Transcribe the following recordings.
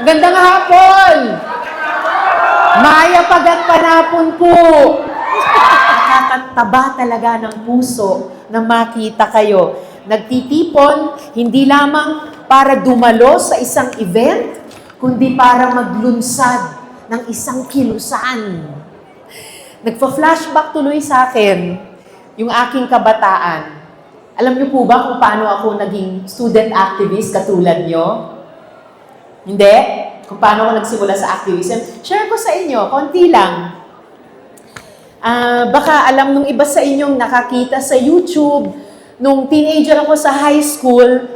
Gandang hapon! Maya pagat panapon po! Nakakataba talaga ng puso na makita kayo. Nagtitipon, hindi lamang para dumalo sa isang event, kundi para maglunsad ng isang kilusan. Nagpa-flashback tuloy sa akin yung aking kabataan. Alam niyo po ba kung paano ako naging student activist katulad niyo? Hindi? Kung paano ako nagsimula sa activism? Share ko sa inyo, konti lang. Baka alam nung iba sa inyong nakakita sa YouTube, nung teenager ako sa high school,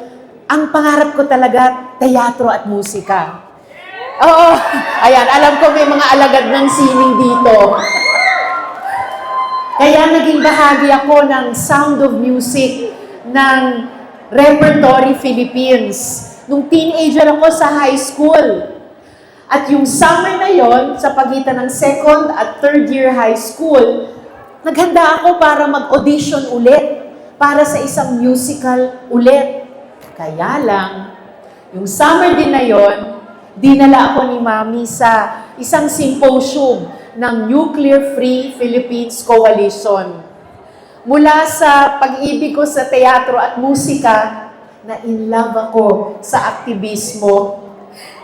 ang pangarap ko talaga, teatro at musika. Oo, ayan, alam ko may mga alagad ng sining dito. Kaya naging bahagi ako ng Sound of Music ng Repertory Philippines. Nung teenager ako sa high school. At yung summer na yon, sa pagitan ng second at third year high school, naghanda ako para mag-audition ulit para sa isang musical ulit. Kaya lang, yung summer din na yon, dinala ako ni Mami sa isang symposium ng Nuclear Free Philippines Coalition. Mula sa pag-ibig ko sa teatro at musika, na in love ako sa aktivismo.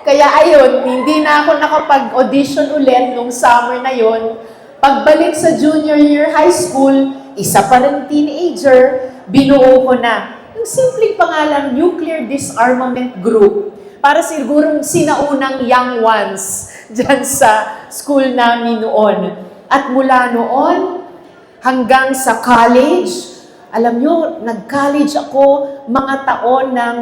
Kaya ayun, hindi na ako nakapag-audition ulit nung summer na yon. Pagbalik sa junior year high school, isa pa rin teenager, binuo ko na yung simpleng pangalan Nuclear Disarmament Group para sigurong sinaunang young ones dyan sa school namin noon. At mula noon hanggang sa college, alam nyo, nag-college ako mga taon ng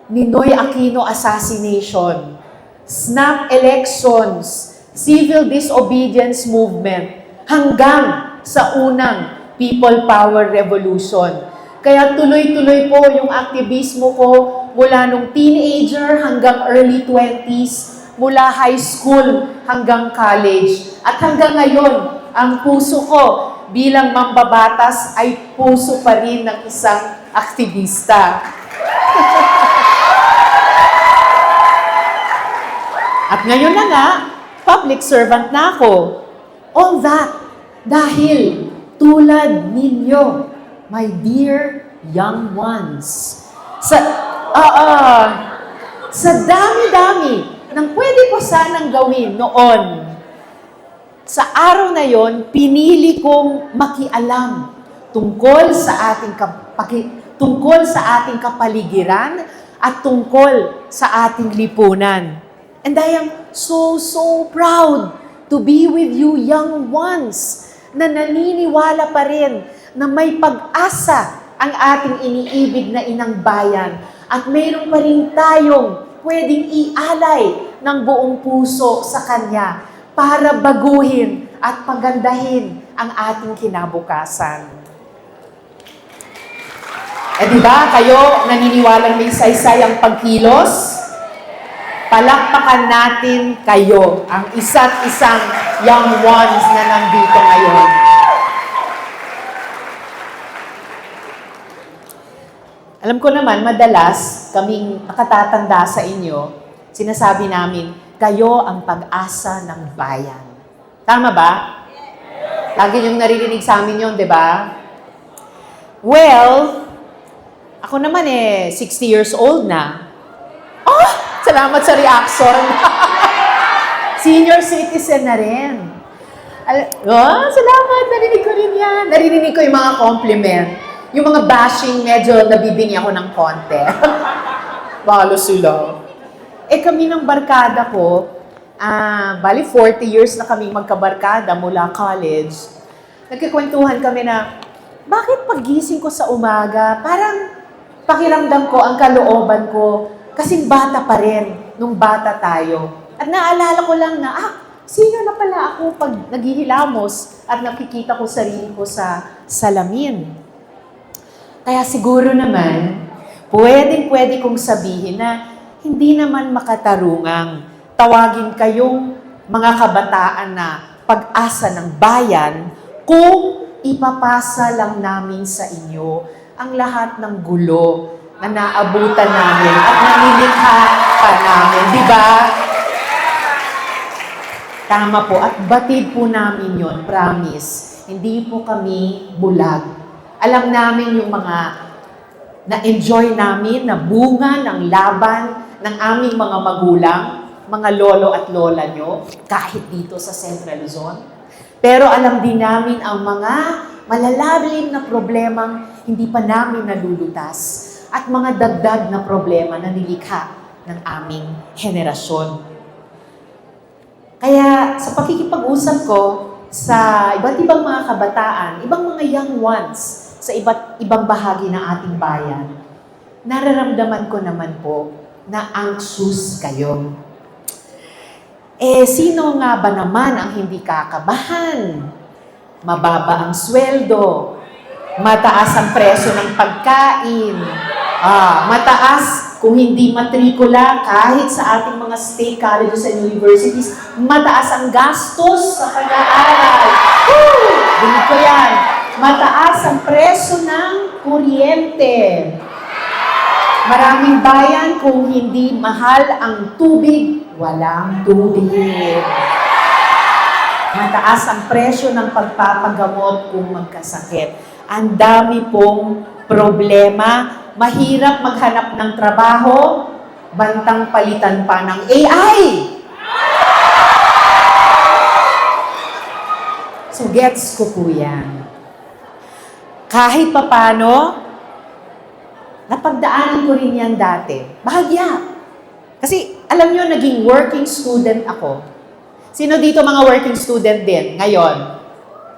Ninoy Aquino assassination, snap elections, civil disobedience movement, hanggang sa unang People Power Revolution. Kaya tuloy-tuloy po yung aktivismo ko mula nung teenager hanggang early 20s, mula high school hanggang college. At hanggang ngayon, ang puso ko bilang mambabatas ay puso pa rin ng isang aktivista. At ngayon na nga, public servant na ako. All that dahil tulad ninyo, my dear young ones, sa dami-dami ng pwede ko sanang gawin noon, sa araw na yon, pinili kong makialam tungkol sa ating kapaligiran at tungkol sa ating lipunan. And I am so proud to be with you young ones na naniniwala pa rin na may pag-asa ang ating iniibig na inang bayan at mayroon pa rin tayong pwedeng ialay ng buong puso sa Kanya para baguhin at pagandahin ang ating kinabukasan. Diba kayo naniniwalang may saysay ang pagkilos? Palakpakan natin kayo, ang isa't isang young ones na nandito ngayon. Alam ko naman, madalas kaming nakatatanda sa inyo, sinasabi namin, kayo ang pag-asa ng bayan. Tama ba? Lagi niyong naririnig sa amin yun, di ba? Well, ako naman 60 years old na. Oh, salamat sa reaction. Senior citizen na rin. Salamat, narinig ko rin yan. Narinig ko yung mga compliment. Yung mga bashing, medyo nabibingi ako ng konti. Balo sila. Kami ng barkada ko, bali 40 years na kami magkabarkada mula college. Nagkikwentuhan kami na, bakit paggising ko sa umaga, parang pakiramdam ko, ang kalooban ko, kasing bata pa rin, nung bata tayo. At naalala ko lang na, sino na pala ako pag naghihilamos at nakikita ko sarili ko sa salamin. Kaya siguro naman, pwede kong sabihin na hindi naman makatarungang tawagin kayong mga kabataan na pag-asa ng bayan kung ipapasa lang namin sa inyo ang lahat ng gulo na naabutan namin at nanilikha pa namin. Di ba? Tama po, at batid po namin yon, promise. Hindi po kami bulag. Alam namin yung mga na-enjoy namin na bunga ng laban ng aming mga magulang, mga lolo at lola nyo, kahit dito sa Central Luzon. Pero alam din namin ang mga malalalim na problemang hindi pa namin nalulutas at mga dagdag na problema na nilikha ng aming henerasyon. Kaya sa pakikipag-usap ko sa iba't ibang mga kabataan, ibang mga young ones sa iba't ibang bahagi ng ating bayan, nararamdaman ko naman po na anxious kayo. Sino nga ba naman ang hindi kakabahan? Mababa ang sweldo, mataas ang presyo ng pagkain, mataas kung hindi matrikula kahit sa ating mga state colleges and universities, mataas ang gastos sa pag-aaral. Dinig ko yan. Mataas ang presyo ng kuryente. Maraming bayan kung hindi mahal ang tubig, walang tubig. Mataas ang presyo ng pagpapagamot kung magkasakit. Ang dami pong problema. Mahirap maghanap ng trabaho, bantang palitan pa ng AI. So gets ko po yan. Kahit papano, napagdaanan ko rin yan dati. Bahagya. Kasi alam nyo, naging working student ako. Sino dito mga working student din ngayon?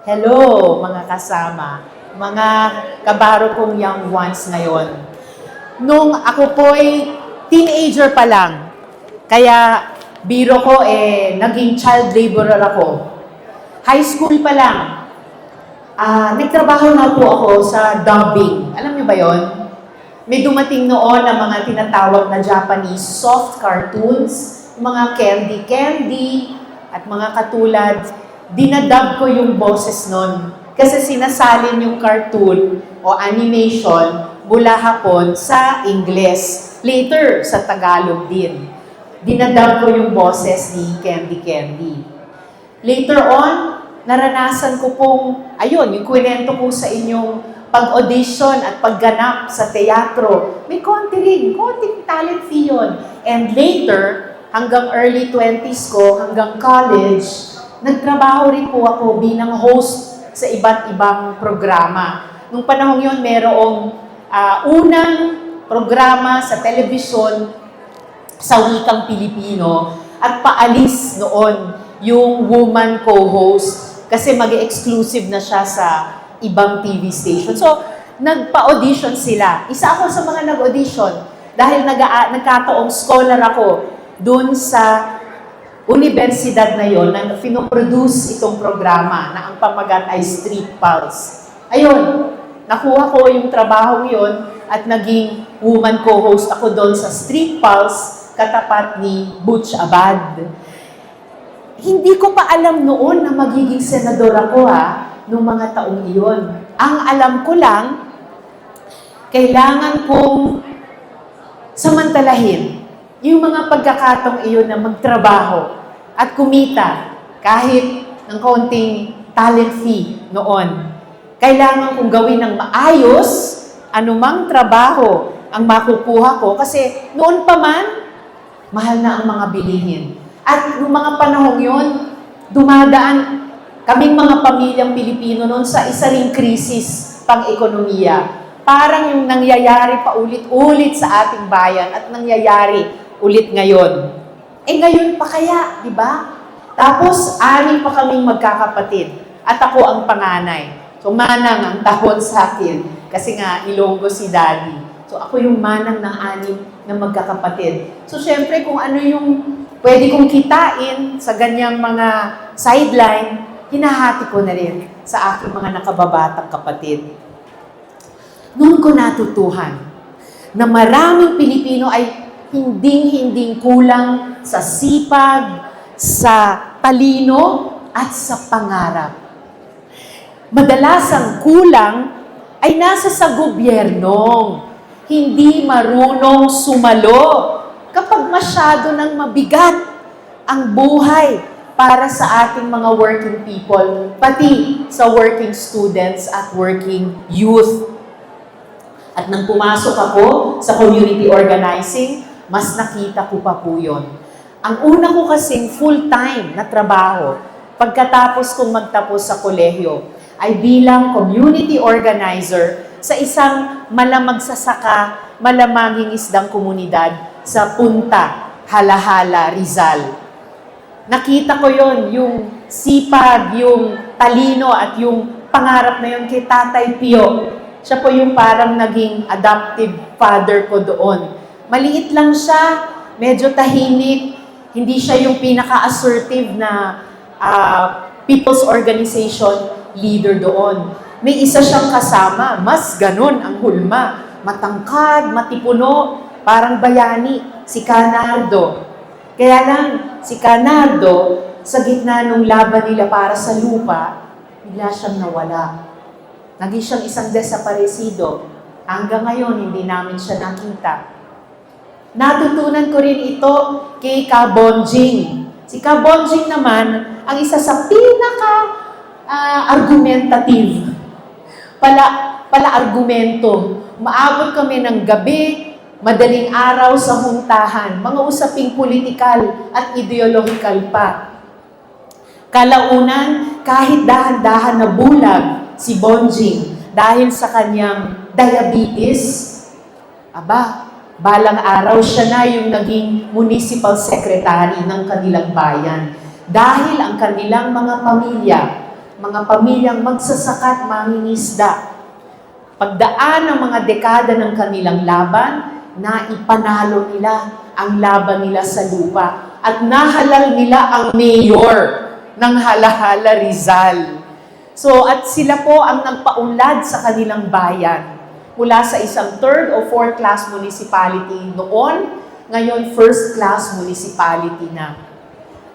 Hello, mga kasama. Mga kabaro kong young ones ngayon. Nung ako po'y teenager pa lang, kaya biro ko naging child laborer ako. High school pa lang, nagtrabaho na po ako sa dubbing. Alam niyo ba yon? May dumating noon na mga tinatawag na Japanese soft cartoons, mga candy-candy, at mga katulad. Dinadub ko yung boses nun. Kasi sinasalin yung cartoon o animation mula Hapon sa Ingles. Later, sa Tagalog din. Dinadub ko yung boses ni Candy Candy. Later on, naranasan ko pong, yung kwento ko sa inyong pag-audition at pagganap sa teatro. May konting talent fee yun. And later, hanggang early 20s ko, hanggang college, nagtrabaho rin po ako bilang host sa iba't ibang programa. Nung panahon yun, merong unang programa sa telebisyon sa wikang Pilipino at paalis noon yung woman co-host kasi mag-exclusive na siya sa ibang TV station. So, nagpa-audition sila. Isa ako sa mga nag-audition dahil nagkataong scholar ako dun sa universidad na yon na pinoproduce itong programa na ang pamagat ay Street Pulse. Ayun, nakuha ko yung trabaho yon at naging woman co-host ako doon sa Street Pulse katapat ni Butch Abad. Hindi ko pa alam noon na magiging senador ako nung mga taong iyon. Ang alam ko lang, kailangan kong samantalahin yung mga pagkakataong iyon na magtrabaho at kumita kahit ng kaunting talent fee noon. Kailangan kong gawin ng maayos anumang trabaho ang makukuha ko kasi noon pa man, mahal na ang mga bilihin. At noong mga panahong yun, dumadaan kaming mga pamilyang Pilipino noon sa isa ring krisis pang-ekonomiya. Parang yung nangyayari pa ulit-ulit sa ating bayan at nangyayari ulit ngayon. Ngayon pa kaya, di ba? Tapos, 6 pa kaming magkakapatid. At ako ang panganay. So, manang ang tawag sa akin. Kasi nga, Ilonggo si Daddy. So, ako yung manang ng 6 na magkakapatid. So, syempre, kung ano yung pwede kong kitain sa ganyang mga sideline, hinahati ko na rin sa aking mga nakababatang kapatid. Noon ko natutuhan na maraming Pilipino ay hinding-hinding kulang sa sipag, sa talino, at sa pangarap. Madalas ang kulang ay nasa sa gobyernong hindi marunong sumalo kapag masyado nang mabigat ang buhay para sa ating mga working people, pati sa working students at working youth. At nang pumasok ako sa community organizing, mas nakita ko pa po yun. Ang una ko kasing full-time na trabaho, pagkatapos kong magtapos sa kolehiyo, ay bilang community organizer sa isang malamagsasaka, malamanging isdang komunidad sa Punta, Halahala, Rizal. Nakita ko yon, yung sipag, yung talino at yung pangarap na yun kay Tatay Pio. Siya po yung parang naging adoptive father ko doon. Maliit lang siya, medyo tahimik, hindi siya yung pinaka-assertive na people's organization leader doon. May isa siyang kasama, mas ganun ang hulma. Matangkad, matipuno, parang bayani, si Canardo. Kaya lang, si Canardo, sa gitna ng laban nila para sa lupa, bigla siyang nawala. Naging siyang isang desaparecido. Hanggang ngayon, hindi namin siya nakita. Natutunan ko rin ito kay Kabonjing. Si Kabonjing naman, ang isa sa argumentative. Argumento. Maabot kami ng gabi, madaling araw sa huntahan, mga usaping politikal at ideologikal pa. Kalaunan, kahit dahan-dahan na bulag si Bonjing dahil sa kanyang diabetes, balang araw siya na yung naging municipal secretary ng kanilang bayan. Dahil ang kanilang mga pamilyang magsasaka at mangingisda, pagdaan ng mga dekada ng kanilang laban, na ipanalo nila ang laban nila sa lupa at nahalal nila ang mayor ng Halahala, Rizal. So, at sila po ang nagpaunlad sa kanilang bayan. Mula sa isang 3rd o 4th class municipality noon, ngayon 1st class municipality na.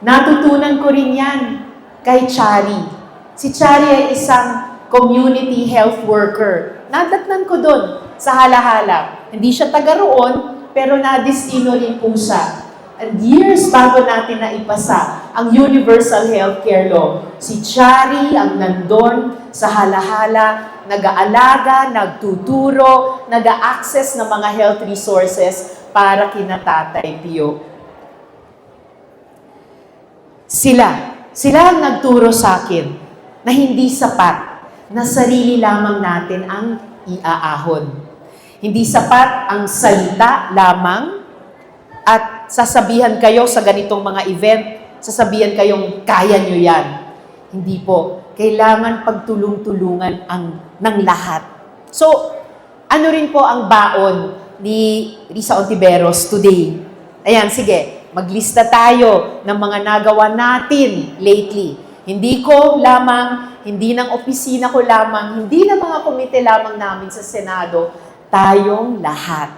Natutunan ko rin yan kay Chari. Si Chari ay isang community health worker. Nadatnan ko doon sa Halahala. Hindi siya taga roon, pero nadistino rin po siya. And years bago natin naipasa ang Universal Healthcare Law, si Chari ang nandun sa Halahala, nag-aalaga, nagtuturo, nag-a-access ng mga health resources para kina Tatay Pio. Sila ang nagturo sa akin na hindi sapat na sarili lamang natin ang iaahon. Hindi sapat ang salita lamang at sasabihan kayo sa ganitong mga event, sasabihan kayong kaya nyo yan. Hindi po. Kailangan pagtulong-tulungan ng lahat. So, ano rin po ang baon ni Risa Ontiveros today? Ayan, sige. Maglista tayo ng mga nagawa natin lately. Hindi ko lamang, hindi ng opisina ko lamang, hindi ng mga komite lamang namin sa Senado, tayong lahat.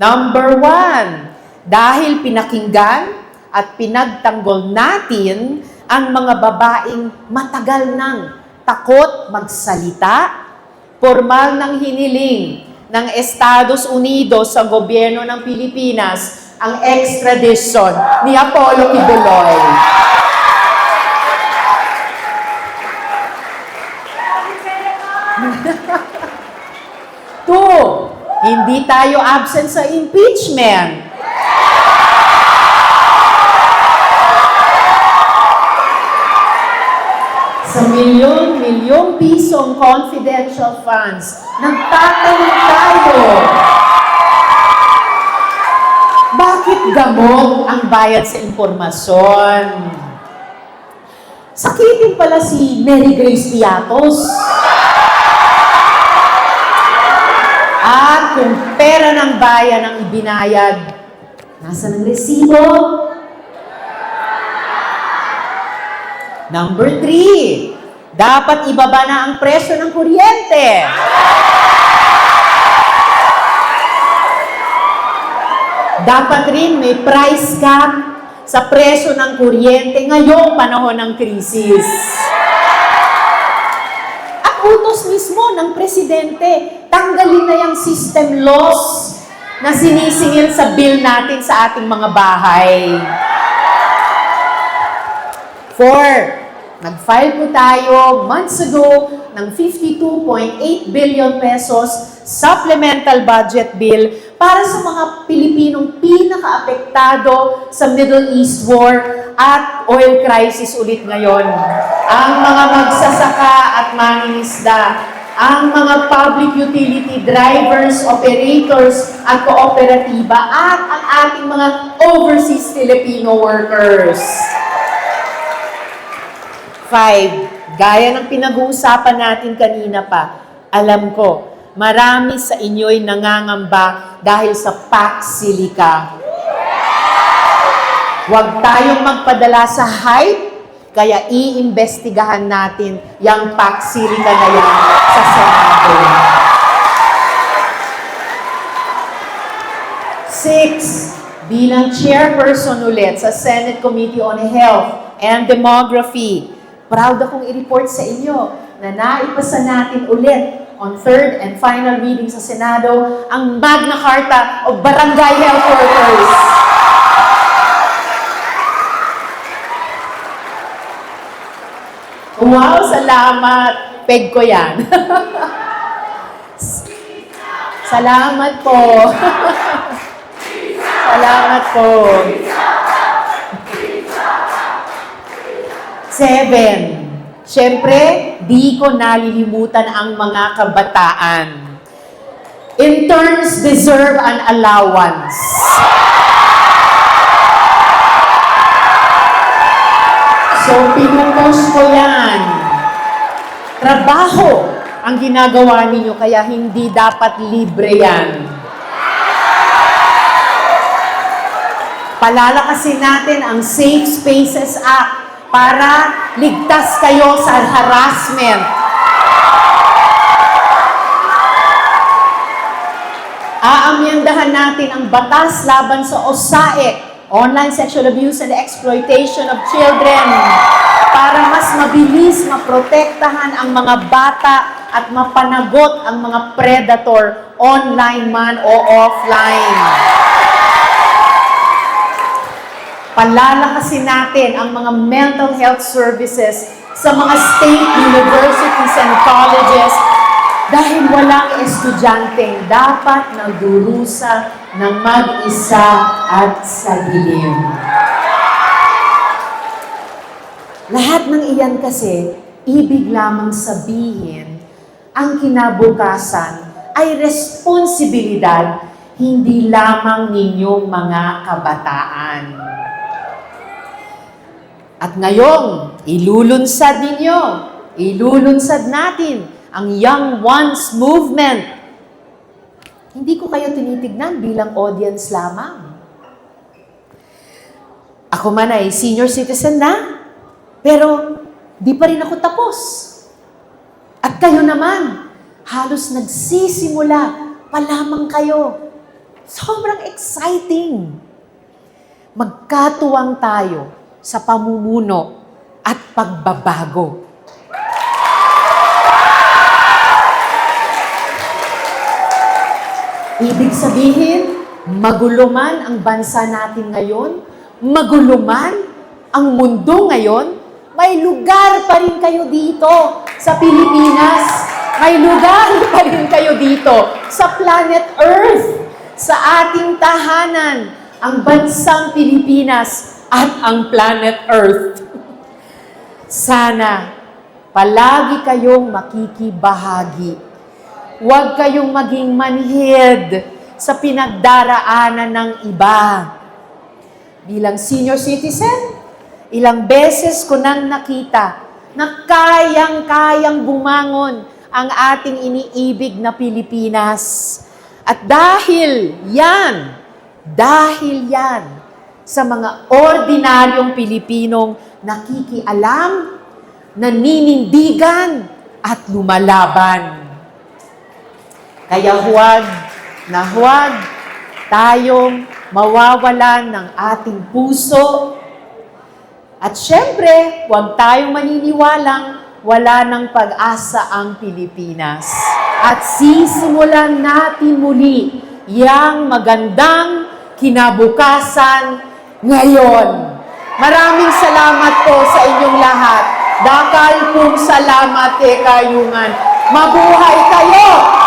Number 1, dahil pinakinggan at pinagtanggol natin ang mga babaeng matagal nang takot magsalita, formal nang hiniling ng Estados Unidos sa gobyerno ng Pilipinas ang extradition ni Apollo Kibuloy. 2, hindi tayo absent sa impeachment. Sa milyon-milyong pisong confidential funds, nagtatanong tayo. Bakit gamot ang bayad sa impormasyon? Sakitin pala si Mary Grace Piatos. At kung pera ng bayan ang ibinayad, nasaan ang resibo? Number 3, dapat ibaba na ang presyo ng kuryente. Dapat rin may price cap sa presyo ng kuryente ngayong panahon ng krisis. At utos mismo ng presidente, tanggalin na yung system laws na sinisingil sa bill natin sa ating mga bahay. Nag-file po tayo months ago ng 52.8 billion pesos supplemental budget bill para sa mga Pilipinong pinaka-apektado sa Middle East war at oil crisis ulit ngayon. Ang mga magsasaka at mangingisda, ang mga public utility drivers, operators at kooperatiba at ang ating mga overseas Filipino workers. 5, gaya ng pinag-uusapan natin kanina pa, alam ko, marami sa inyo'y nangangamba dahil sa Pax Silica. Huwag tayong magpadala sa hype, kaya iimbestigahan natin yung Pax Silica na yan sa Senado. 6, bilang chairperson ulit sa Senate Committee on Health and Demography, proud akong i-report sa inyo na naipasa natin ulit on third and final reading sa Senado ang Magna Carta of Barangay Health Workers. Wow, salamat. Peg ko yan. Salamat po. Salamat po. 7, syempre, di ko nalilimutan ang mga kabataan. Interns deserve an allowance. So, pinupost ko yan. Trabaho ang ginagawa ninyo, kaya hindi dapat libre yan. Palalakasin natin ang Safe Spaces Act para ligtas kayo sa harassment. Aamyendahan natin ang batas laban sa OSAEC, Online Sexual Abuse and Exploitation of Children, para mas mabilis maprotektahan ang mga bata at mapanagot ang mga predator, online man o offline. Palalakasin natin ang mga mental health services sa mga state universities and colleges dahil walang estudyanteng dapat nagdurusa ng mag-isa at sa dilim. Lahat ng iyan kasi, ibig lamang sabihin, ang kinabukasan ay responsibilidad hindi lamang ninyong mga kabataan. At ngayong ilulunsad natin ang Young Ones Movement. Hindi ko kayo tinitignan bilang audience lamang. Ako man ay senior citizen na, pero di pa rin ako tapos. At kayo naman, halos nagsisimula pa lamang kayo. Sobrang exciting. Magkatuwang tayo sa pamumuno at pagbabago. Ibig sabihin, magulo man ang bansa natin ngayon, magulo man ang mundo ngayon, may lugar pa rin kayo dito sa Pilipinas. May lugar pa rin kayo dito sa planet Earth, sa ating tahanan, ang bansang Pilipinas at ang planet Earth. Sana palagi kayong makikibahagi. Huwag kayong maging manhid sa pinagdaraanan ng iba. Bilang senior citizen, ilang beses ko nang nakita na kayang-kayang bumangon ang ating iniibig na Pilipinas. At dahil yan sa mga ordinaryong Pilipinong nakikialam, naninindigan, at lumalaban. Kaya huwag tayong mawawalan ng ating puso. At syempre, huwag tayong maniniwalang wala ng pag-asa ang Pilipinas. At sisimulan natin muli yang magandang kinabukasan ngayon. Maraming salamat po sa inyong lahat. Dakal pong salamat kayungan. Mabuhay kayo!